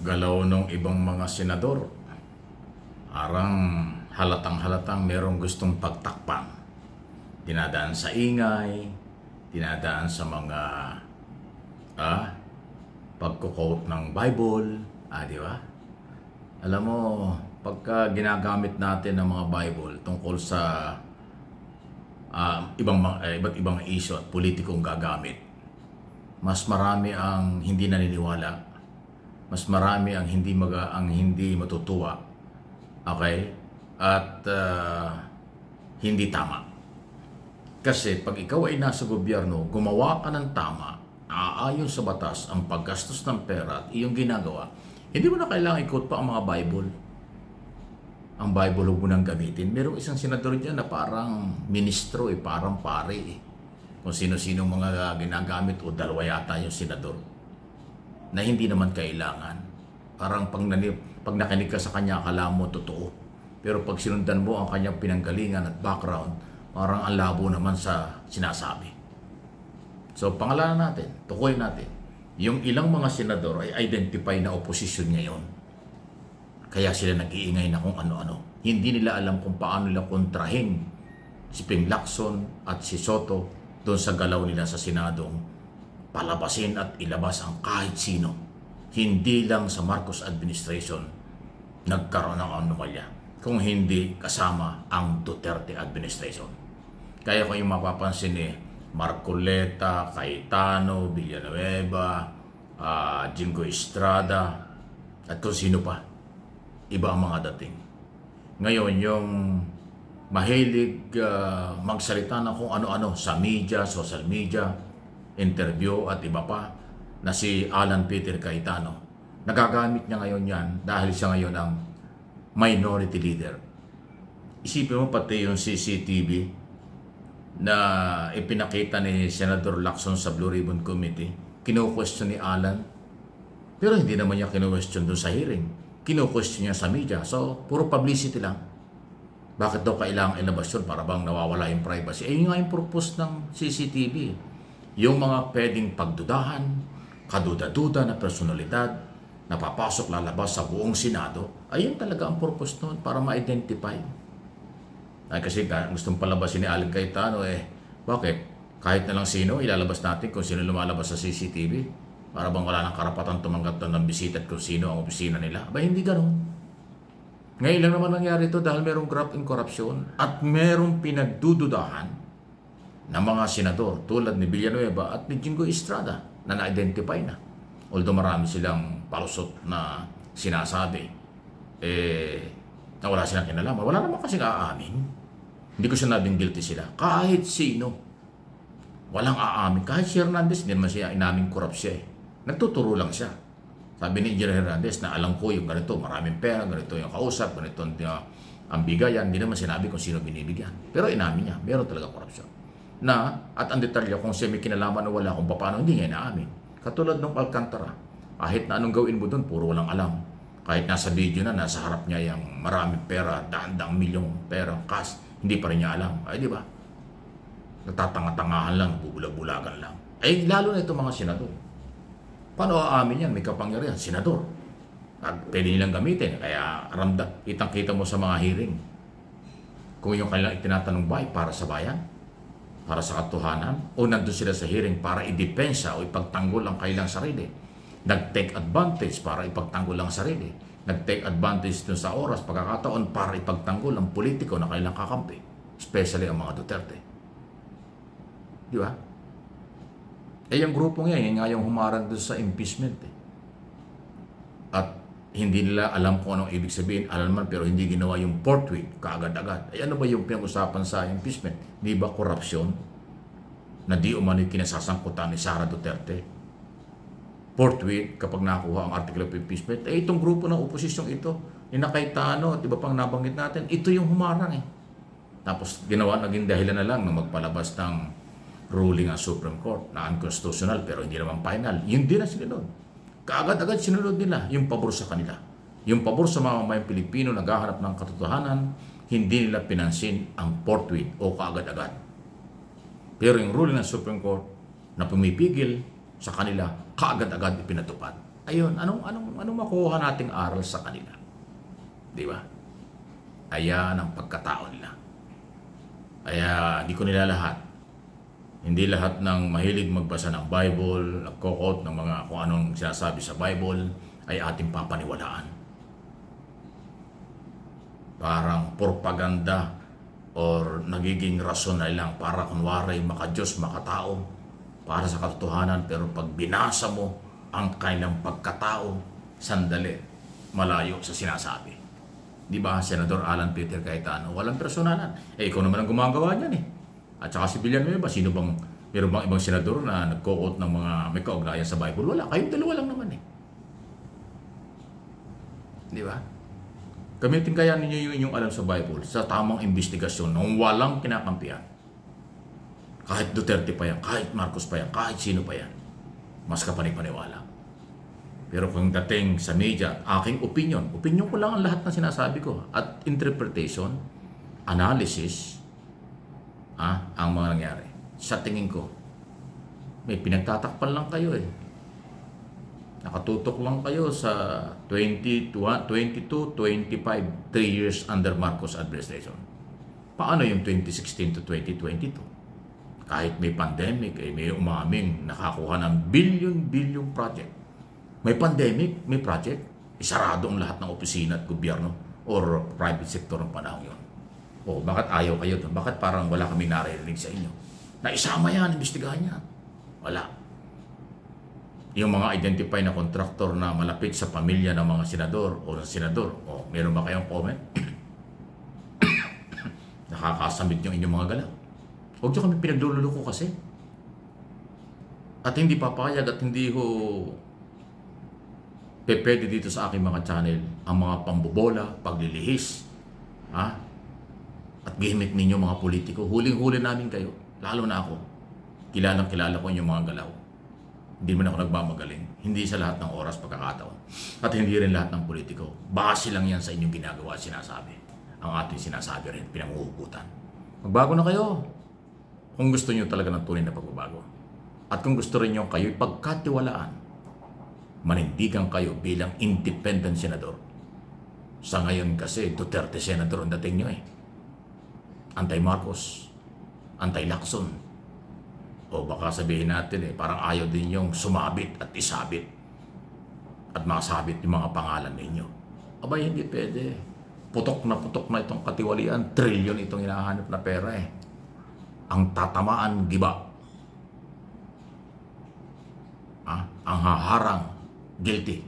galaw ng ibang mga senador. Arang halatang-halatang merong gustong pagtakpan. Dinadaan sa ingay, dinadaan sa mga pagko-quote ng Bible, di ba? Alam mo, pagka ginagamit natin ng mga Bible tungkol sa iba't ibang issue at politikong gagamit, mas marami ang hindi naniniwala, mas marami ang hindi matutuwa, okay? At hindi tama. Kasi pag ikaw ay nasa gobyerno, gumawa ka ng tama, aayon sa batas ang paggastos ng pera at iyong ginagawa, hindi mo na kailangan i-quote pa ang mga Bible. Ang Bible huwag mo nang gamitin. Merong isang senador dyan na parang ministro, parang pare. Kung sino-sino mga ginagamit o dalawa yata yung senador na hindi naman kailangan. Parang pag nakinig ka sa kanya, akala mo totoo. Pero pag sinundan mo ang kanyang pinanggalingan at background, parang ang labo naman sa sinasabi. So pangalanan natin, tukoy natin, yung ilang mga senador ay identify na opposition ngayon. Kaya sila nag-iingay na kung ano-ano. Hindi nila alam kung paano nila kontrahin si Ping Lacson at si Soto doon sa galaw nila sa Senadong palabasin at ilabas ang kahit sino. Hindi lang sa Marcos administration nagkaroon ng anomalya, kung hindi kasama ang Duterte administration. Kaya kung yung mapapansin Marcoleta, Cayetano, Villanueva, Jingo Estrada, at kung sino pa, iba ang mga dating. Ngayon, yung mahilig magsalita ng kung ano-ano sa media, social media, interview at iba pa, na si Alan Peter Cayetano, nagagamit niya ngayon yan dahil siya ngayon ang minority leader. Isipin mo pati yung CCTV na ipinakita ni Senator Lacson sa Blue Ribbon Committee, kino-question ni Alan, pero hindi naman niya kino-question doon sa hearing. Kino-question niya sa media. So, puro publicity lang. Bakit daw kailangang ilabas yun para bang nawawala yung privacy? Yun nga yung purpose ng CCTV. Yung mga pwedeng pagdudahan, kaduda-duda na personalidad, na papasok lalabas sa buong Senado, ayun talaga ang purpose nun para ma-identify. Ay kasi gustong palabasin ni Alan Cayetano, bakit? Kahit na lang sino, ilalabas natin kung sino lumalabas sa CCTV. Para bang wala nang karapatan tumanggap ng bisita at kung sino ang opisina nila. Aba, hindi ganun. Ngayon lang naman nangyari ito dahil merong graft in corruption at merong pinagdududahan ng mga senador tulad ni Villanueva at ni Jingo Estrada na na-identify na. Although marami silang palusot na sinasabi, na wala silang kinalaman. Wala naman kasi aamin. Hindi ko sinabing guilty sila. Kahit sino, walang aamin. Kahit si Hernandez, hindi naman siya inaming korap siya. Nagtuturo lang siya. Sabi ni Engineer Hernandez na alam ko yung ganito, maraming pera, ganito yung kausap, ganito ang bigayan. Hindi naman sinabi kung sino binibigyan. Pero inamin niya, meron talaga korupsyon. At ang detalye kung siya may kinalaman o wala, kung paano, hindi niya inaamin. Katulad ng Alcantara, kahit na anong gawin mo doon, puro walang alam. Kahit nasa video na, nasa harap niya yung maraming pera, daan-daang milyong pera, cash, hindi pa rin niya alam. Ay, di ba? Nagtatanga-tangahan lang, bubulag-bulagan lang. Lalo na itong mga senador. Paano aamin yan? May kapangyarihan, senador. At pwede nilang gamitin. Kaya kitang-kita mo sa mga hearing. Kung yung kanilang itinatanong ba ay para sa bayan, para sa katotohanan, o nandun sila sa hearing para idepensa o ipagtanggol ang kailang sarili. Nag-take advantage para ipagtanggol ang sarili. Nag-take advantage dun sa oras, pagkakataon para ipagtanggol ang politiko na kailang kakampi. Especially ang mga Duterte. Di ba? Yung grupo ngayon, nga yung humarang doon sa impeachment. At hindi nila alam kung anong ibig sabihin, alam man, pero hindi ginawa yung forthwith, kaagad-agad. Ano ba yung pinag-usapan sa impeachment? Di ba korupsyon? Na di umano'y kinasasangkutan ni Sara Duterte? Forthwith, kapag nakuha ang article of impeachment, itong grupo ng oposisyong ito, ni Cayetano at iba pang nabanggit natin, ito yung humarang Tapos ginawa, naging dahilan na lang na magpalabas ng ruling ang Supreme Court na unconstitutional pero hindi naman final. Yun din na sinunod. Kaagad-agad sinunod nila yung pabor sa kanila. Yung pabor sa mga mamayang Pilipino naghahanap ng katotohanan, hindi nila pinansin ang forthwith o kaagad-agad. Pero yung ruling ng Supreme Court na pumipigil sa kanila, kaagad-agad ipinatupad. Ayun, anong makuha nating aral sa kanila? Di ba? Ayan ang pagkatao nila. Kaya hindi ko nilalahat. Hindi lahat ng mahilig magbasa ng Bible, nagko-quote ng mga kung anong sinasabi sa Bible ay ating papaniwalaan. Parang propaganda or nagiging rason na lang para kunwari maka-Diyos, makatao para sa katotohanan, pero pag binasa mo ang kanilang pagkatao, sandali, malayo sa sinasabi. Di ba, Senador Alan Peter Cayetano, walang personalan. Ikaw naman ang gumagawa niyan eh. At saka si Villanueva, sino bang, meron bang ibang senador na nagko-quote ng mga may kaugnayan sa Bible? Wala, kayong dalawa lang naman eh. Di ba? Gamitin kaya ninyo yung inyong alam sa Bible sa tamang investigasyon nang walang kinakampihan. Kahit Duterte pa yan, kahit Marcos pa yan, kahit sino pa yan. Mas kapanipaniwala. Pero kung dating sa media, aking opinion ko lang ang lahat ng sinasabi ko. At interpretation, analysis, ang mga nangyari. Sa tingin ko, may pinagtatakpan lang kayo eh. Nakatutok lang kayo sa 22, 25, 3 years under Marcos administration. Paano yung 2016 to 2022? Kahit may pandemic, may umaming nakakuha ng billion project. May pandemic, may project, isarado ang lahat ng opisina at gobyerno or private sector ng panahon yun. O bakit ayaw kayo doon? Bakit parang wala kami naririnig sa inyo? Na isama yan, imbestigahan yan. Wala. Yung mga identify na kontraktor na malapit sa pamilya ng mga senador o ng senador, o meron ba kayong comment? Nakakasamit yung inyong mga galaw. Huwag nyo kami pinaglululoko kasi. At hindi papayag at hindi ho pwede dito sa aking mga channel ang mga pambobola, paglilihis, at gimmick ninyo mga politiko. Huling-huli namin kayo, lalo na ako. Kilala ko yung mga galaw. Hindi man ako nagmamagaling. Hindi sa lahat ng oras pagkakataon. At hindi rin lahat ng politiko. Base lang yan sa inyong ginagawa at sinasabi. Ang ating sinasabi rin, pinanguhugutan. Magbago na kayo. Kung gusto nyo talaga ng tunay na pagbabago. At kung gusto rin nyo kayo pagkatiwalaan, manindigan kayo bilang independent senador. Sa ngayon kasi, Duterte senador ang dating nyo eh. Anti-Marcos, anti-Lacson. O baka sabihin natin parang ayaw din yung sumabit at isabit at masabit yung mga pangalan ninyo. Abay, hindi pwede. Putok na itong katiwalian. Trilyon itong hinahanap na pera eh. Ang tatamaan, giba. Ang haharang, guilty.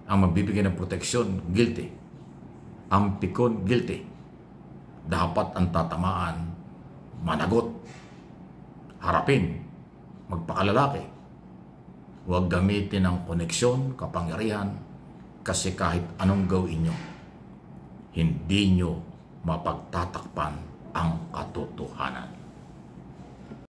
Ang magbibigay ng proteksyon, guilty. Ang pikon, guilty. Dapat ang tatamaan, managot, harapin, magpakalalaki. Huwag gamitin ang koneksyon, kapangyarihan, kasi kahit anong gawin nyo, hindi nyo mapagtatakpan ang katotohanan.